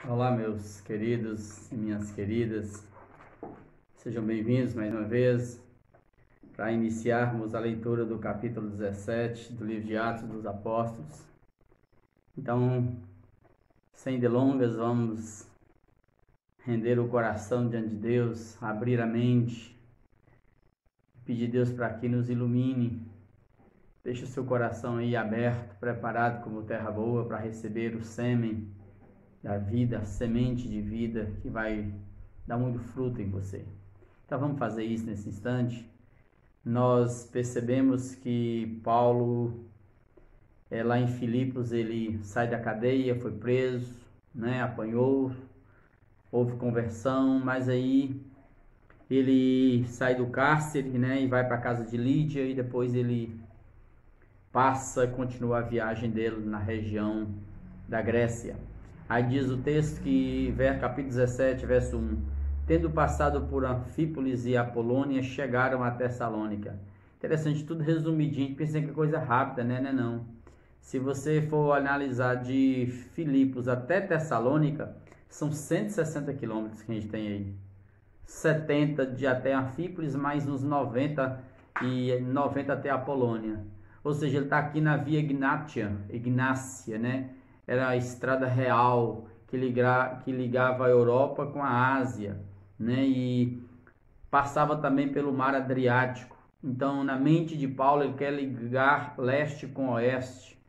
Olá, meus queridos e minhas queridas, sejam bem-vindos mais uma vez para iniciarmos a leitura do capítulo 17 do livro de Atos dos Apóstolos. Então, sem delongas, vamos render o coração diante de Deus, abrir a mente, pedir a Deus para que nos ilumine. Deixe o seu coração aí aberto, preparado como terra boa para receber o sêmen da vida, a semente de vida que vai dar muito fruto em você. Então vamos fazer isso nesse instante. Nós percebemos que Paulo, lá em Filipos, ele sai da cadeia, foi preso, apanhou, houve conversão, mas aí ele sai do cárcere, e vai para a casa de Lídia, e depois ele passa e continua a viagem dele na região da Grécia. Aí diz o texto que, capítulo 17, verso 1, tendo passado por Anfípolis e Apolônia, chegaram a Tessalônica. Interessante, tudo resumidinho, pensa que é coisa rápida, né? Não. Se você for analisar de Filipos até Tessalônica, são 160 quilômetros que a gente tem aí. 70 de até Anfípolis, mais uns 90 até Apolônia. Ou seja, ele está aqui na Via Ignácia, né? Era a estrada real que ligava a Europa com a Ásia, né? E passava também pelo mar Adriático. Então, na mente de Paulo, ele quer ligar leste com oeste.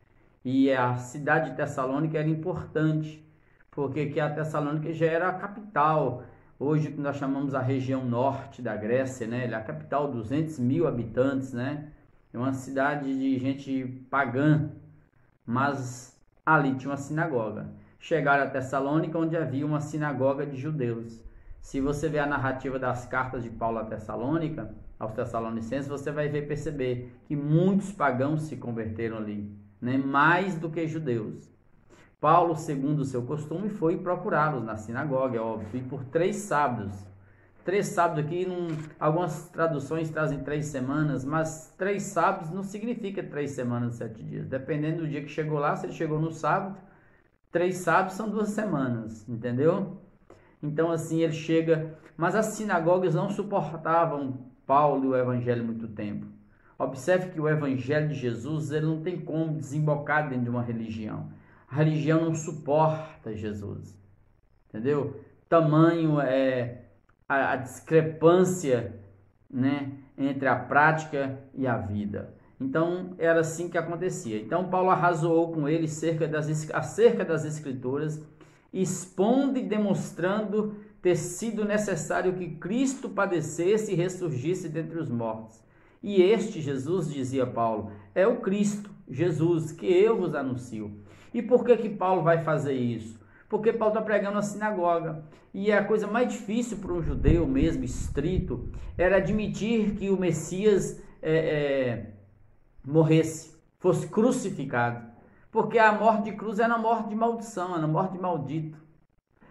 E a cidade de Tessalônica era importante, porque a Tessalônica já era a capital. Hoje, que nós chamamos a região norte da Grécia, né? Ela é a capital, 200 mil habitantes, né? É uma cidade de gente pagã, mas ali tinha uma sinagoga. Chegaram a Tessalônica, onde havia uma sinagoga de judeus. Se você ver a narrativa das cartas de Paulo a Tessalônica, aos Tessalonicenses, você vai perceber que muitos pagãos se converteram ali, né? Mais do que judeus. Paulo, segundo o seu costume, foi procurá-los na sinagoga, é óbvio, e por 3 sábados. 3 sábados aqui, algumas traduções trazem 3 semanas, mas 3 sábados não significa 3 semanas, 7 dias. Dependendo do dia que chegou lá, se ele chegou no sábado, 3 sábados são 2 semanas, entendeu? Então assim, ele chega, mas as sinagogas não suportavam Paulo e o evangelho muito tempo. Observe que o evangelho de Jesus, ele não tem como desembocar dentro de uma religião. A religião não suporta Jesus, entendeu? Tamanho a discrepância, né, entre a prática e a vida. Então, era assim que acontecia. Então, Paulo arrazoou com ele acerca das Escrituras, expondo e demonstrando ter sido necessário que Cristo padecesse e ressurgisse dentre os mortos. E este Jesus, dizia Paulo, é o Cristo, Jesus, que eu vos anuncio. E por que Paulo vai fazer isso? Porque Paulo está pregando na sinagoga. E a coisa mais difícil para um judeu mesmo, estrito, era admitir que o Messias morresse, fosse crucificado. Porque a morte de cruz era uma morte de maldição, era uma morte de maldito.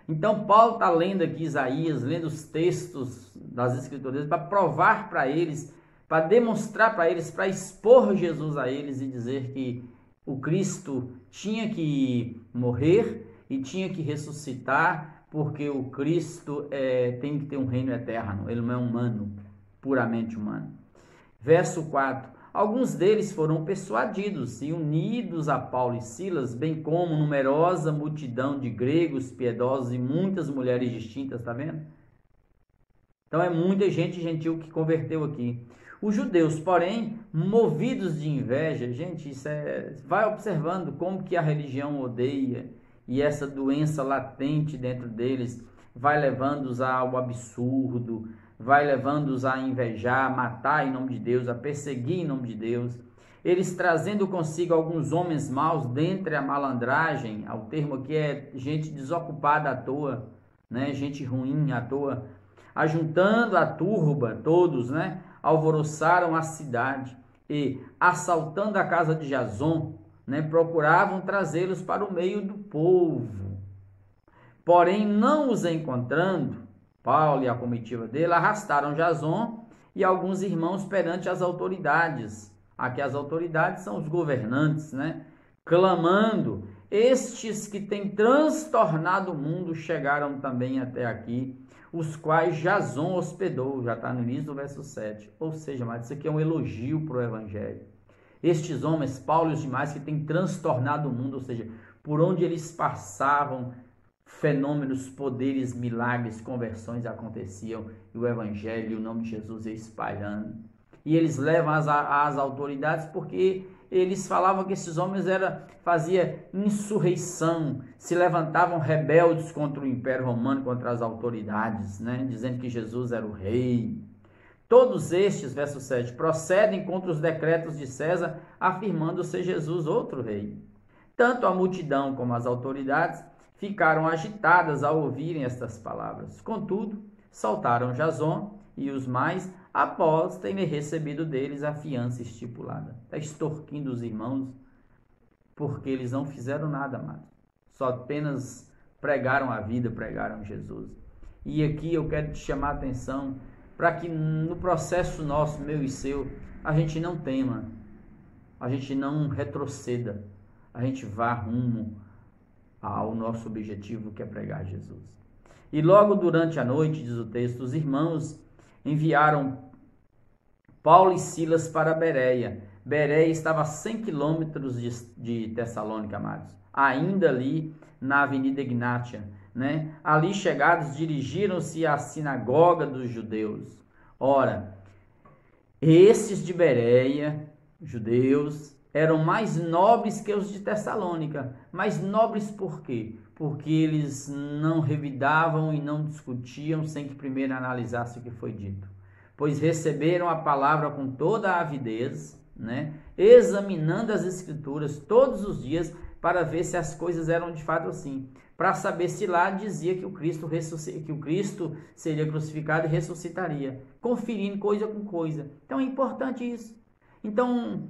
Então Paulo está lendo aqui Isaías, lendo os textos das Escrituras, para provar para eles, para demonstrar para eles, para expor Jesus a eles e dizer que o Cristo tinha que morrer e tinha que ressuscitar, porque o Cristo tem que ter um reino eterno, ele não é humano, puramente humano. Verso 4, alguns deles foram persuadidos e unidos a Paulo e Silas, bem como numerosa multidão de gregos piedosos e muitas mulheres distintas, tá vendo? Então é muita gente gentil que converteu aqui. Os judeus, porém, movidos de inveja, gente, vai observando como que a religião odeia, e essa doença latente dentro deles vai levando-os ao absurdo, vai levando-os a invejar, a matar em nome de Deus, a perseguir em nome de Deus. Eles trazendo consigo alguns homens maus dentre a malandragem, o termo aqui é gente desocupada à toa, né? Gente ruim à toa, ajuntando a turba, todos, né? Alvoroçaram a cidade e, assaltando a casa de Jason, procuravam trazê-los para o meio do povo. Porém, não os encontrando, Paulo e a comitiva dele arrastaram Jason e alguns irmãos perante as autoridades. Aqui as autoridades são os governantes, clamando estes que têm transtornado o mundo chegaram também até aqui, os quais Jason hospedou, já está no início do verso 7. Ou seja, mas isso aqui é um elogio para o Evangelho. Estes homens, Paulo e os demais, que têm transtornado o mundo, ou seja, por onde eles passavam, fenômenos, poderes, milagres, conversões aconteciam, e o Evangelho e o nome de Jesus ia espalhando. E eles levam às autoridades porque eles falavam que esses homens faziam insurreição, se levantavam rebeldes contra o Império Romano, contra as autoridades, né? Dizendo que Jesus era o rei. Todos estes, verso 7, procedem contra os decretos de César, afirmando ser Jesus outro rei. Tanto a multidão como as autoridades ficaram agitadas ao ouvirem estas palavras. Contudo, saltaram Jason e os mais, após terem recebido deles a fiança estipulada. Está extorquindo os irmãos, porque eles não fizeram nada, amados. Só apenas pregaram a vida, pregaram Jesus. E aqui eu quero te chamar a atenção para que no processo nosso, meu e seu, a gente não tema, a gente não retroceda, a gente vá rumo ao nosso objetivo, que é pregar Jesus. E logo durante a noite, diz o texto, os irmãos enviaram Paulo e Silas para Bereia. Bereia estava a 100 quilômetros de Tessalônica, amados. Ainda ali na Avenida Ignátia, né? Ali chegados, dirigiram-se à sinagoga dos judeus. Ora, esses de Bereia, judeus, eram mais nobres que os de Tessalônica. Mais nobres por quê? Porque eles não revidavam e não discutiam sem que primeiro analisasse o que foi dito. Pois receberam a palavra com toda a avidez, né? Examinando as escrituras todos os dias para ver se as coisas eram de fato assim, para saber se lá dizia que o Cristo seria crucificado e ressuscitaria, conferindo coisa com coisa. Então é importante isso. Então,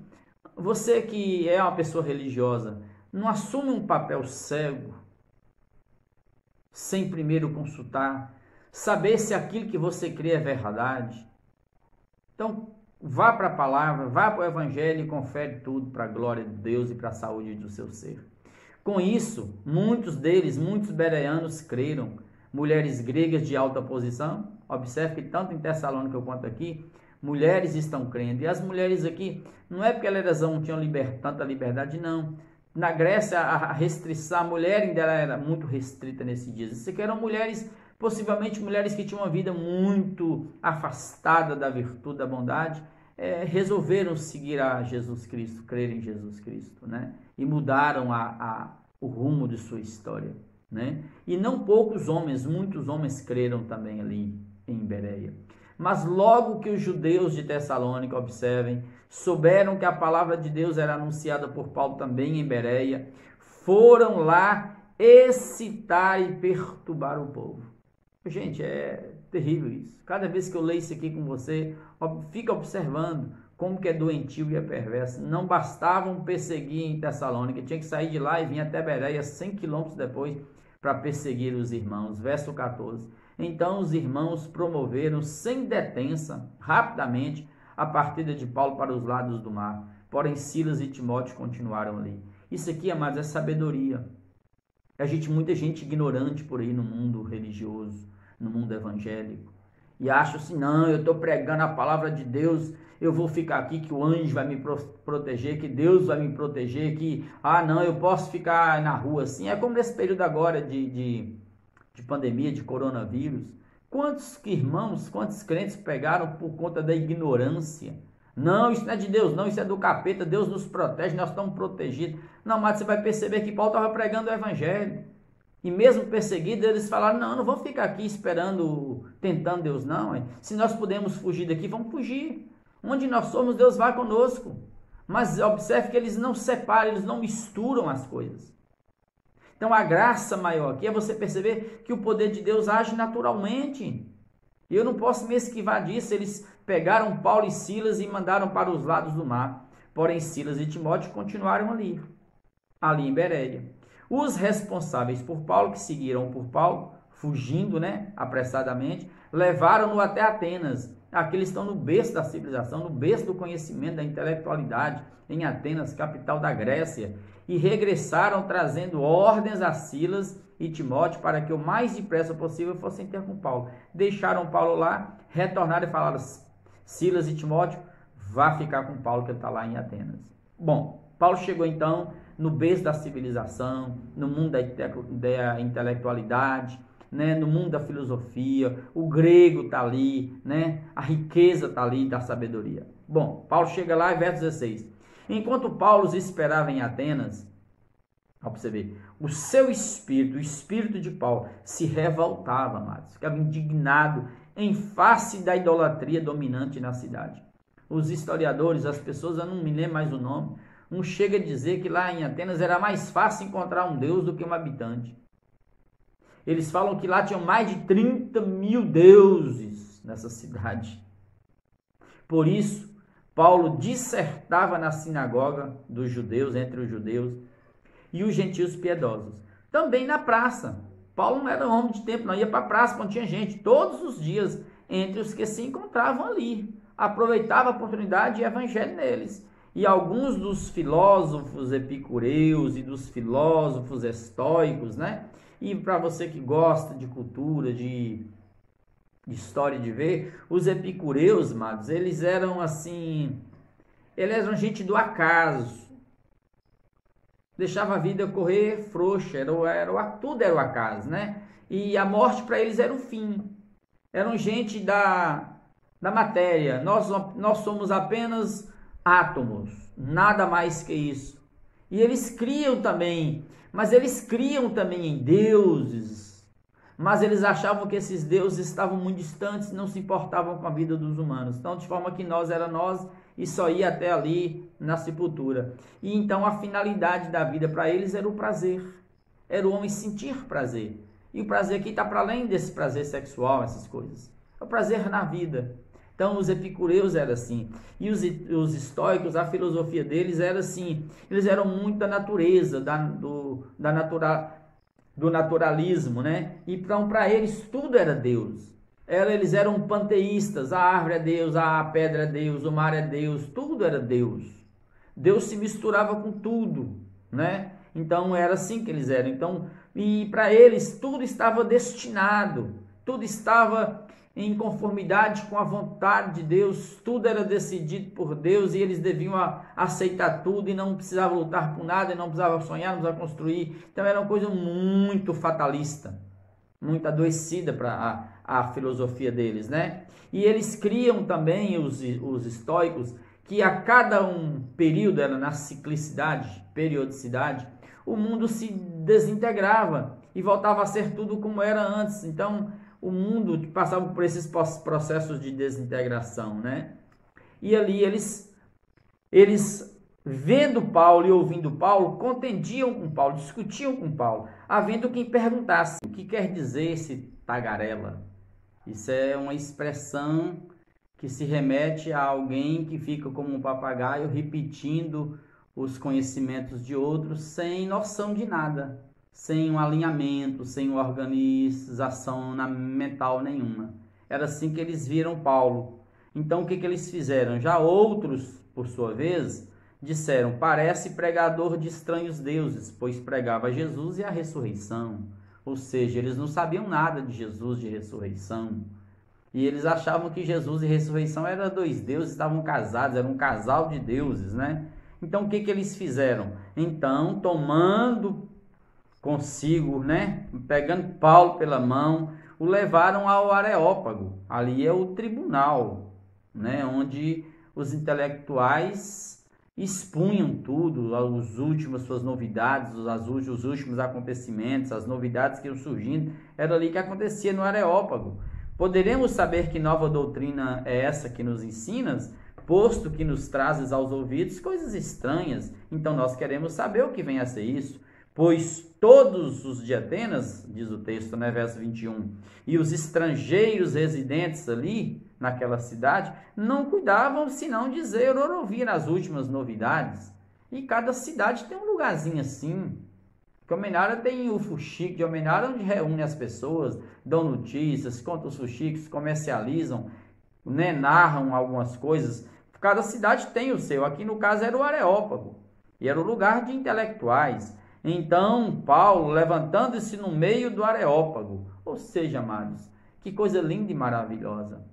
você que é uma pessoa religiosa, não assume um papel cego, sem primeiro consultar, saber se aquilo que você crê é verdade. Então, vá para a palavra, vá para o Evangelho e confere tudo para a glória de Deus e para a saúde do seu ser. Com isso, muitos bereanos creram, mulheres gregas de alta posição. Observe que tanto em Tessalônica quanto aqui, mulheres estão crendo. E as mulheres aqui, não é porque elas não tinham tanta liberdade, não. Na Grécia, a restrição, a mulher ainda era muito restrita nesses dias. Isso aqui eram mulheres, possivelmente mulheres que tinham uma vida muito afastada da virtude, da bondade, resolveram seguir a Jesus Cristo, crer em Jesus Cristo, né? E mudaram o rumo de sua história, né? E não poucos homens, muitos homens creram também ali em Bereia. Mas logo que os judeus de Tessalônica, observem, souberam que a palavra de Deus era anunciada por Paulo também em Bereia, foram lá excitar e perturbar o povo. Gente, é terrível isso. Cada vez que eu leio isso aqui com você, fica observando como que é doentio e é perverso. Não bastavam perseguir em Tessalônica, tinha que sair de lá e vir até Bereia, 100 quilômetros depois, para perseguir os irmãos. Verso 14. Então os irmãos promoveram sem detença, rapidamente, a partida de Paulo para os lados do mar. Porém, Silas e Timóteo continuaram ali. Isso aqui, amados, é sabedoria. Muita gente ignorante por aí no mundo religioso, no mundo evangélico. E acha assim, não, eu estou pregando a palavra de Deus, eu vou ficar aqui que o anjo vai me proteger, que Deus vai me proteger, que, não, eu posso ficar na rua assim. É como nesse período agora de pandemia, de coronavírus. Quantos irmãos, quantos crentes pegaram por conta da ignorância? Não, isso não é de Deus, não, isso é do capeta, Deus nos protege, nós estamos protegidos. Não, mas você vai perceber que Paulo estava pregando o Evangelho. E mesmo perseguidos, eles falaram, não vamos ficar aqui esperando, tentando Deus, não. Se nós podemos fugir daqui, vamos fugir. Onde nós somos, Deus vai conosco. Mas observe que eles não separam, eles não misturam as coisas. Então a graça maior aqui é você perceber que o poder de Deus age naturalmente. E eu não posso me esquivar disso. Eles pegaram Paulo e Silas e mandaram para os lados do mar. Porém, Silas e Timóteo continuaram ali em Bereia. Os responsáveis por Paulo, que seguiram por Paulo, fugindo, apressadamente, levaram-no até Atenas Aqui eles estão no berço da civilização, no berço do conhecimento, da intelectualidade, em Atenas, capital da Grécia, e regressaram trazendo ordens a Silas e Timóteo para que o mais depressa possível fossem ter com Paulo. Deixaram Paulo lá, retornaram e falaram: Silas e Timóteo, vá ficar com Paulo que ele está lá em Atenas. Bom, Paulo chegou então no berço da civilização, no mundo da intelectualidade, né, no mundo da filosofia, o grego está ali, né, a riqueza está ali da sabedoria. Bom, Paulo chega lá, verso 16. Enquanto Paulo os esperava em Atenas, para você ver, o seu espírito, o espírito de Paulo, se revoltava, amados, ficava indignado em face da idolatria dominante na cidade. Os historiadores, as pessoas, eu não me lembro mais o nome, um chega a dizer que lá em Atenas era mais fácil encontrar um deus do que um habitante. Eles falam que lá tinham mais de 30 mil deuses nessa cidade. Por isso, Paulo dissertava na sinagoga dos judeus, entre os judeus e os gentios piedosos. Também na praça. Paulo não era homem de tempo, não ia para a praça quando tinha gente, todos os dias, entre os que se encontravam ali. Aproveitava a oportunidade e evangelho neles. E alguns dos filósofos epicureus e dos filósofos estoicos, né? E para você que gosta de cultura, de história de ver, os epicureus, amados, eles eram assim, eles eram gente do acaso. Deixava a vida correr frouxa, tudo era o acaso, né? E a morte para eles era o fim. Eram gente da matéria. Nós somos apenas átomos, nada mais que isso. E eles criam também, mas eles criam também em deuses, mas eles achavam que esses deuses estavam muito distantes, não se importavam com a vida dos humanos. Então, de forma que nós era nós e só ia até ali na sepultura. E então a finalidade da vida para eles era o prazer, era o homem sentir prazer. E o prazer aqui está para além desse prazer sexual, essas coisas. É o prazer na vida. Então, os epicureus eram assim. E os estoicos, a filosofia deles era assim. Eles eram muito da natureza, do naturalismo, né? E então, para eles, tudo era Deus. Eles eram panteístas. A árvore é Deus, a pedra é Deus, o mar é Deus. Tudo era Deus. Deus se misturava com tudo, né? Então, era assim que eles eram. Então, e para eles, tudo estava destinado. Tudo estava em conformidade com a vontade de Deus, tudo era decidido por Deus e eles deviam aceitar tudo e não precisavam lutar por nada, e não precisavam sonhar, não precisavam construir. Então era uma coisa muito fatalista, muito adoecida para a filosofia deles, né? E eles criam também, os estoicos, que a cada um período, era na ciclicidade, periodicidade, o mundo se desintegrava e voltava a ser tudo como era antes. Então, o mundo passava por esses processos de desintegração, né? E ali eles vendo Paulo e ouvindo Paulo, contendiam com Paulo, discutiam com Paulo, havendo quem perguntasse: o que quer dizer esse tagarela? Isso é uma expressão que se remete a alguém que fica como um papagaio repetindo os conhecimentos de outros sem noção de nada, sem um alinhamento, sem uma organização mental nenhuma. Era assim que eles viram Paulo. Então o que eles fizeram? Já outros, por sua vez, disseram: parece pregador de estranhos deuses, pois pregava Jesus e a ressurreição. Ou seja, eles não sabiam nada de Jesus, de ressurreição. E eles achavam que Jesus e ressurreição eram dois deuses, estavam casados, era um casal de deuses, né? Então o que eles fizeram? Então, tomando consigo, né, pegando Paulo pela mão, o levaram ao Areópago. Ali é o tribunal, né, onde os intelectuais expunham tudo, suas novidades, os últimos acontecimentos, as novidades que iam surgindo. Era ali que acontecia, no Areópago. Poderemos saber que nova doutrina é essa que nos ensinas, posto que nos trazes aos ouvidos coisas estranhas. Então nós queremos saber o que vem a ser isso. Pois todos os de Atenas, diz o texto, né, verso 21, e os estrangeiros residentes ali, naquela cidade, não cuidavam senão dizer ou ouvir as últimas novidades. E cada cidade tem um lugarzinho assim. Comenária tem o fuxique de Comenária, onde reúne as pessoas, dão notícias, contam os fuxiques, comercializam. né, narram algumas coisas. Cada cidade tem o seu. Aqui no caso era o Areópago. E era o lugar de intelectuais. Então, Paulo, levantando-se no meio do Areópago. Ou seja, amados, que coisa linda e maravilhosa.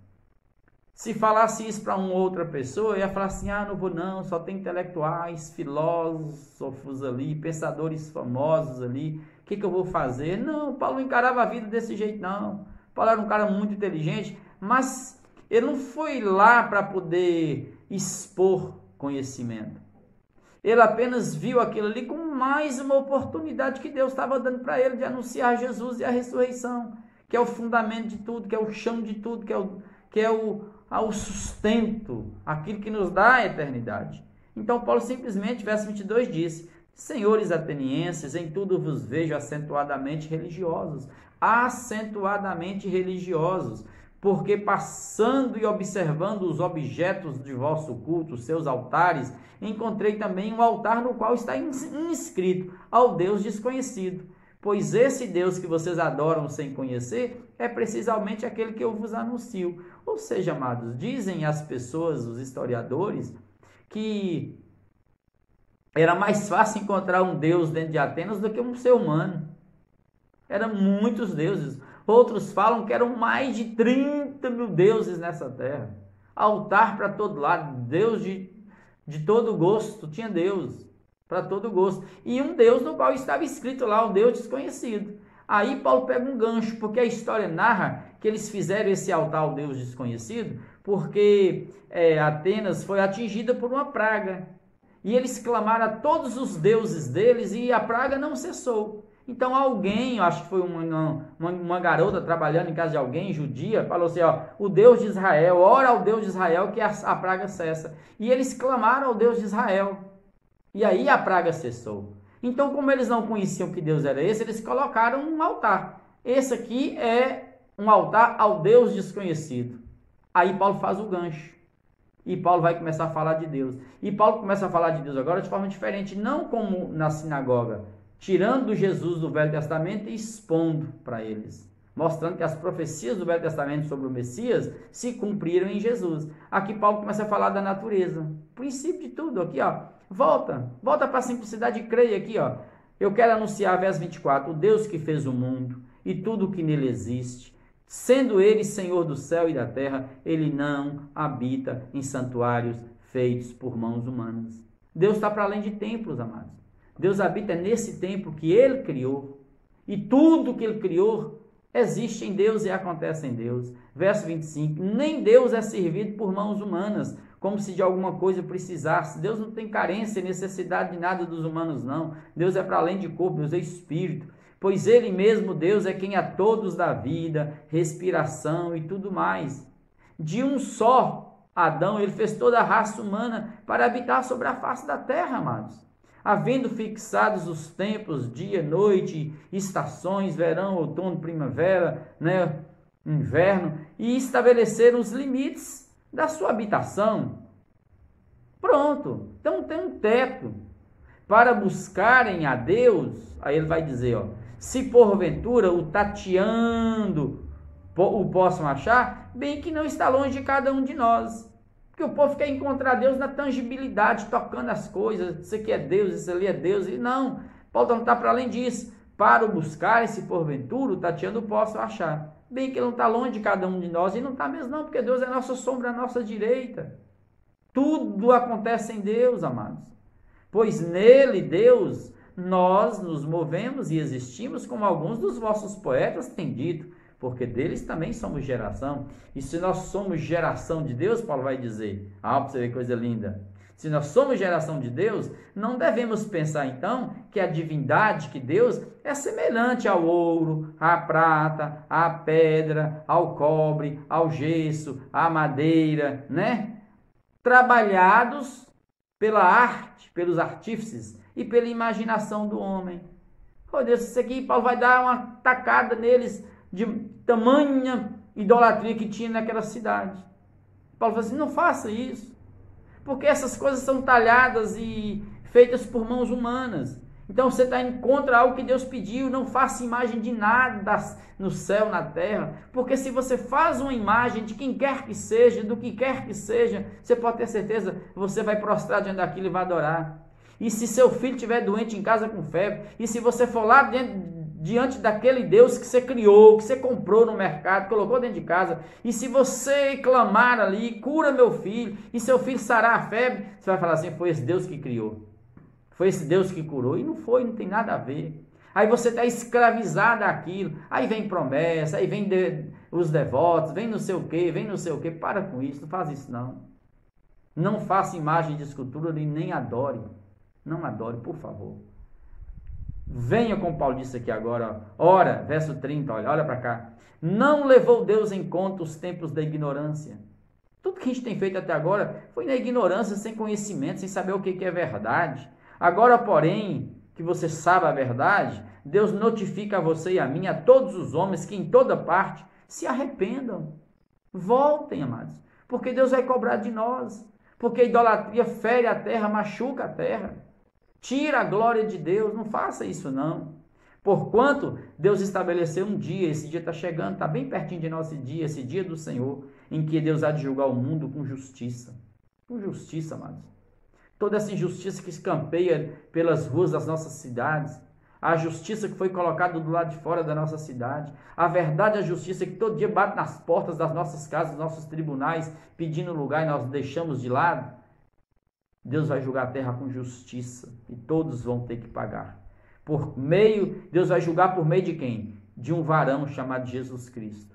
Se falasse isso para uma outra pessoa, eu ia falar assim, não vou não, só tem intelectuais, filósofos ali, pensadores famosos ali, o que eu vou fazer? Não, Paulo não encarava a vida desse jeito não. Paulo era um cara muito inteligente, mas ele não foi lá para poder expor conhecimento. Ele apenas viu aquilo ali como mais uma oportunidade que Deus estava dando para ele de anunciar Jesus e a ressurreição, que é o fundamento de tudo, que é o chão de tudo, que é o sustento, aquilo que nos dá a eternidade. Então Paulo simplesmente, verso 22 diz, senhores atenienses, em tudo vos vejo acentuadamente religiosos, porque passando e observando os objetos de vosso culto, seus altares, encontrei também um altar no qual está inscrito ao Deus desconhecido. Pois esse Deus que vocês adoram sem conhecer é precisamente aquele que eu vos anuncio. Ou seja, amados, dizem as pessoas, os historiadores, que era mais fácil encontrar um Deus dentro de Atenas do que um ser humano. Eram muitos deuses. Outros falam que eram mais de 30 mil deuses nessa terra. Altar para todo lado, Deus de todo gosto, tinha Deus para todo gosto. E um Deus no qual estava escrito lá, o Deus desconhecido. Aí Paulo pega um gancho, porque a história narra que eles fizeram esse altar ao Deus desconhecido, porque Atenas foi atingida por uma praga. E eles clamaram a todos os deuses deles e a praga não cessou. Então alguém, eu acho que foi uma garota trabalhando em casa de alguém, judia, falou assim, o Deus de Israel, ora ao Deus de Israel que a praga cessa. E eles clamaram ao Deus de Israel. E aí a praga cessou. Então, como eles não conheciam que Deus era esse, eles colocaram um altar. Esse aqui é um altar ao Deus desconhecido. Aí Paulo faz o gancho. E Paulo vai começar a falar de Deus. E Paulo começa a falar de Deus agora de forma diferente, não como na sinagoga, tirando Jesus do Velho Testamento e expondo para eles, mostrando que as profecias do Velho Testamento sobre o Messias se cumpriram em Jesus. Aqui Paulo começa a falar da natureza, o princípio de tudo, aqui volta para a simplicidade e creia aqui, eu quero anunciar, verso 24, o Deus que fez o mundo e tudo o que nele existe, sendo ele Senhor do céu e da terra, ele não habita em santuários feitos por mãos humanas. Deus está para além de templos, amados. Deus habita nesse templo que ele criou. E tudo que ele criou existe em Deus e acontece em Deus. Verso 25. Nem Deus é servido por mãos humanas, como se de alguma coisa precisasse. Deus não tem carência e necessidade de nada dos humanos, não. Deus é para além de corpo, Deus é espírito. Pois ele mesmo, Deus, é quem a todos dá vida, respiração e tudo mais. De um só Adão, ele fez toda a raça humana para habitar sobre a face da terra, amados. Havendo fixados os tempos, dia, noite, estações, verão, outono, primavera, inverno, e estabeleceram os limites da sua habitação. Pronto, então tem um teto para buscarem a Deus. Aí ele vai dizer, se porventura o tateando o possam achar, bem que não está longe de cada um de nós. Porque o povo quer encontrar Deus na tangibilidade, tocando as coisas, isso aqui é Deus, isso ali é Deus, e não, Paulo não está para além disso, para o buscar, se porventura, o tateando possam achar, bem que ele não está longe de cada um de nós, e não está mesmo não, porque Deus é a nossa sombra, a nossa direita, tudo acontece em Deus, amados, pois nele, Deus, nós nos movemos e existimos, como alguns dos vossos poetas têm dito, porque deles também somos geração. E se nós somos geração de Deus, Paulo vai dizer, para você ver coisa linda, se nós somos geração de Deus, não devemos pensar então que a divindade, que Deus é semelhante ao ouro, à prata, à pedra, ao cobre, ao gesso, à madeira, trabalhados pela arte, pelos artífices e pela imaginação do homem. Oh Deus, isso aqui Paulo vai dar uma tacada neles de tamanha idolatria que tinha naquela cidade. Paulo fala assim, não faça isso, porque essas coisas são talhadas e feitas por mãos humanas. Então você está indo contra algo que Deus pediu. Não faça imagem de nada no céu, na terra, porque se você faz uma imagem de quem quer que seja, do que quer que seja, você pode ter certeza que você vai prostrar diante daquilo e vai adorar. E se seu filho estiver doente em casa com febre, e se você for lá diante daquele Deus que você criou, que você comprou no mercado, colocou dentro de casa, e se você clamar ali, cura meu filho, e seu filho sarar a febre, você vai falar assim, foi esse Deus que criou, foi esse Deus que curou, e não foi, não tem nada a ver. Aí você está escravizado àquilo, aí vem promessa, aí vem os devotos, vem não sei o que, para com isso, não faz isso não. Não faça imagem de escultura e nem adore, não adore, por favor. Venha com Paulo disse aqui agora, ora, verso 30, olha para cá. Não levou Deus em conta os tempos da ignorância. Tudo que a gente tem feito até agora foi na ignorância, sem conhecimento, sem saber o que é verdade. Agora, porém, que você sabe a verdade, Deus notifica a você e a mim, a todos os homens que em toda parte se arrependam. Voltem, amados, porque Deus vai cobrar de nós. Porque a idolatria fere a terra, machuca a terra. Tira a glória de Deus, não faça isso não. Porquanto Deus estabeleceu um dia, esse dia está chegando, está bem pertinho de nosso dia, esse dia do Senhor, em que Deus há de julgar o mundo com justiça. Com justiça, amados. Toda essa injustiça que escampeia pelas ruas das nossas cidades, a justiça que foi colocada do lado de fora da nossa cidade, a verdade, a justiça que todo dia bate nas portas das nossas casas, dos nossos tribunais, pedindo lugar e nós deixamos de lado. Deus vai julgar a terra com justiça e todos vão ter que pagar. Deus vai julgar por meio de quem? De um varão chamado Jesus Cristo,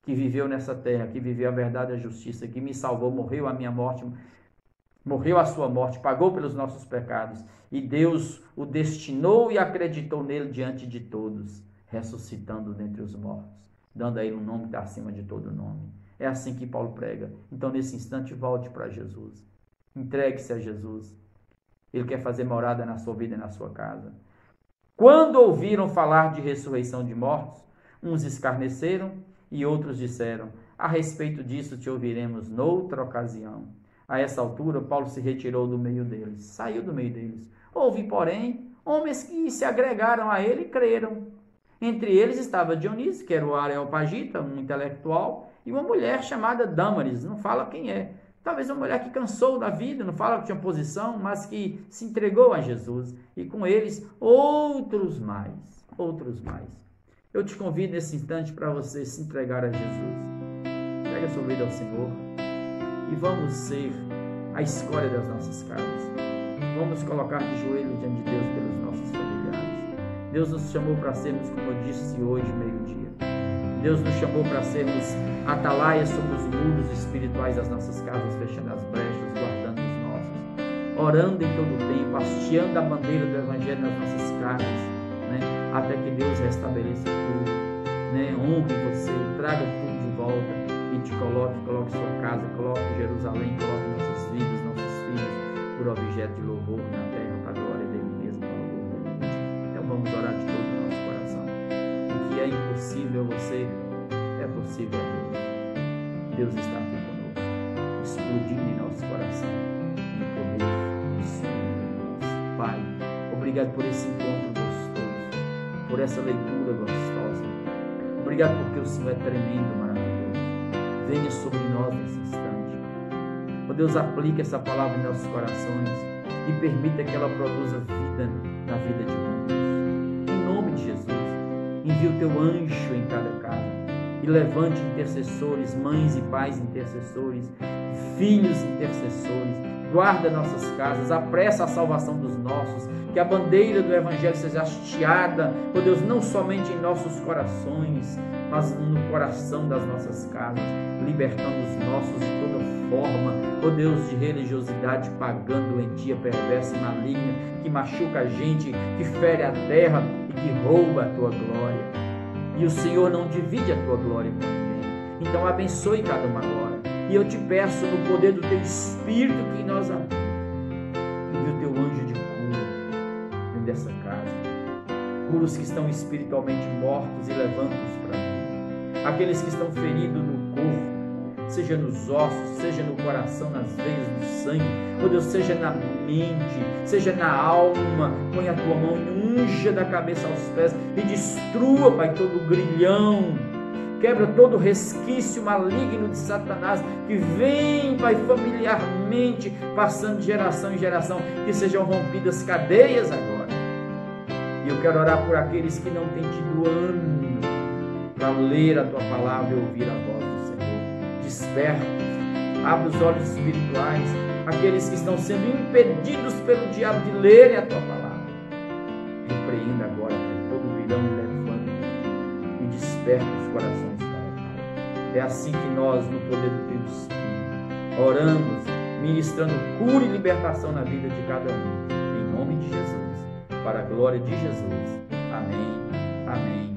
que viveu nessa terra, que viveu a verdade e a justiça, que me salvou, morreu a minha morte, morreu a sua morte, pagou pelos nossos pecados, e Deus o destinou e acreditou nele diante de todos, ressuscitando dentre os mortos, dando a ele um nome que está acima de todo nome. É assim que Paulo prega. Então, nesse instante, volte para Jesus. Entregue-se a Jesus. Ele quer fazer morada na sua vida e na sua casa. Quando ouviram falar de ressurreição de mortos, uns escarneceram e outros disseram, a respeito disso te ouviremos noutra ocasião. A essa altura, Paulo se retirou do meio deles, saiu do meio deles. Houve, porém, homens que se agregaram a ele e creram. Entre eles estava Dionísio, que era o Areopagita, um intelectual, e uma mulher chamada Dâmaris, não fala quem é. Talvez uma mulher que cansou da vida, não fala que tinha posição, mas que se entregou a Jesus. E com eles, outros mais. Eu te convido nesse instante para você se entregar a Jesus. Pega a sua vida ao Senhor e vamos ser a escória das nossas casas. Vamos colocar de joelho diante de Deus pelos nossos familiares. Deus nos chamou para sermos, como eu disse hoje, meio-dia. Deus nos chamou para sermos atalaias sobre os muros espirituais das nossas casas, fechando as brechas, guardando os nossos, orando em todo o tempo, hasteando a bandeira do Evangelho nas nossas casas, né? Até que Deus restabeleça tudo, né? Honre você, traga tudo de volta e te coloque sua casa, coloque Jerusalém, coloque nossas vidas, nossos filhos, por objeto de louvor na terra, para a glória dele mesmo, para o louvor dele mesmo. Então vamos orar de todo o nosso coração. O que é impossível a você, é possível a Deus. Deus está aqui conosco, explodindo em nosso coração, em poder e sonho. Pai, obrigado por esse encontro gostoso, por essa leitura gostosa. Obrigado porque o Senhor é tremendo, maravilhoso. Venha sobre nós nesse instante. Ó Deus, aplique essa palavra em nossos corações e permita que ela produza vida na vida de muitos. Em nome de Jesus, envia o teu anjo em cada casa e levante intercessores, mães e pais intercessores, filhos intercessores. Guarda nossas casas, apressa a salvação dos nossos, que a bandeira do Evangelho seja hasteada, ó Deus, não somente em nossos corações, mas no coração das nossas casas, libertando os nossos de toda forma, ó Deus, de religiosidade pagã, doentia, perversa e maligna, que machuca a gente, que fere a terra e que rouba a tua glória. E o Senhor não divide a tua glória com ninguém. Então abençoe cada um agora. E eu te peço, no poder do teu Espírito que em nós habita, envia o teu anjo de cura dentro dessa casa. Cura os que estão espiritualmente mortos e levanta-os para mim. Aqueles que estão feridos no corpo, seja nos ossos, seja no coração, nas veias do sangue, ó Deus, seja na mente, seja na alma. Põe a tua mão e unja da cabeça aos pés e destrua, Pai, todo o grilhão. Quebra todo resquício maligno de Satanás que vem, Pai, familiarmente, passando de geração em geração, que sejam rompidas cadeias agora. E eu quero orar por aqueles que não têm tido ânimo para ler a Tua palavra e ouvir a voz do Senhor. Desperta, abre os olhos espirituais, aqueles que estão sendo impedidos pelo diabo de lerem a Tua palavra. Repreenda agora, Pai, todo vilão levanta e desperta os corações. É assim que nós, no poder do Teu Espírito, oramos, ministrando cura e libertação na vida de cada um. Em nome de Jesus, para a glória de Jesus. Amém, amém